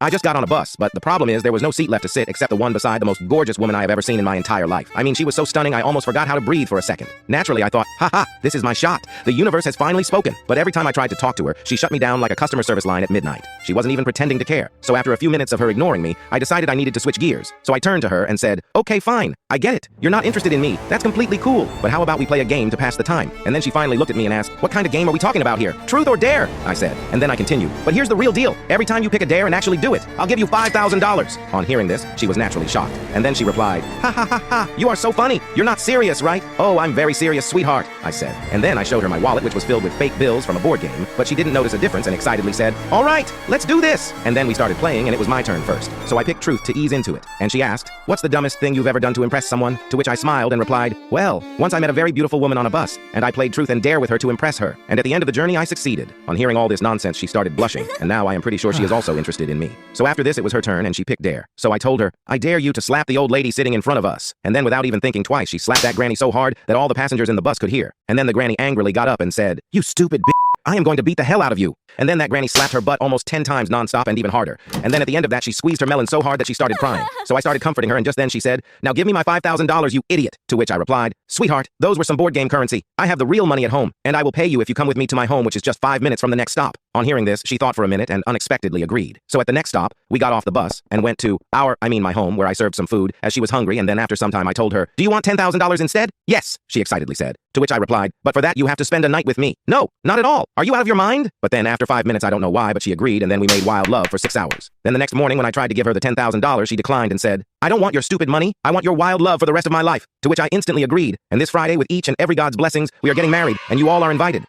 I just got on a bus, but the problem is there was no seat left to sit except the one beside the most gorgeous woman I have ever seen in my entire life. I mean, she was so stunning I almost forgot how to breathe for a second. Naturally, I thought, haha, this is my shot. The universe has finally spoken. But every time I tried to talk to her, she shut me down like a customer service line at midnight. She wasn't even pretending to care. So after a few minutes of her ignoring me, I decided I needed to switch gears. So I turned to her and said, okay, fine. I get it. You're not interested in me. That's completely cool. But how about we play a game to pass the time? And then she finally looked at me and asked, what kind of game are we talking about here? Truth or dare? I said. And then I continued. But here's the real deal. Every time you pick a dare and actually do it, I'll give you $5,000. On hearing this, she was naturally shocked. And then she replied, ha ha ha ha, you are so funny. You're not serious, right? Oh, I'm very serious, sweetheart, I said. And then I showed her my wallet, which was filled with fake bills from a board game, but she didn't notice a difference and excitedly said, all right, let's do this. And then we started playing and it was my turn first. So I picked truth to ease into it. And she asked, what's the dumbest thing you've ever done to impress someone? To which I smiled and replied, well, once I met a very beautiful woman on a bus, and I played truth and dare with her to impress her. And at the end of the journey, I succeeded. On hearing all this nonsense, she started blushing, and now I am pretty sure she is also interested in me. So after this, it was her turn, and she picked dare. So I told her, I dare you to slap the old lady sitting in front of us. And then without even thinking twice, she slapped that granny so hard that all the passengers in the bus could hear. And then the granny angrily got up and said, you stupid bitch. I am going to beat the hell out of you. And then that granny slapped her butt almost 10 times nonstop and even harder. And then at the end of that, she squeezed her melon so hard that she started crying. So I started comforting her, and just then she said, now give me my $5,000, you idiot. To which I replied, sweetheart, those were some board game currency. I have the real money at home, and I will pay you if you come with me to my home, which is just 5 minutes from the next stop. On hearing this, she thought for a minute and unexpectedly agreed. So at the next stop, we got off the bus and went to my home, where I served some food as she was hungry, and then after some time I told her, do you want $10,000 instead? Yes, she excitedly said. To which I replied, but for that you have to spend a night with me. No, not at all. Are you out of your mind? But then after 5 minutes, I don't know why, but she agreed, and then we made wild love for 6 hours. Then the next morning when I tried to give her the $10,000, she declined and said, I don't want your stupid money. I want your wild love for the rest of my life. To which I instantly agreed. And this Friday, with each and every God's blessings, we are getting married, and you all are invited.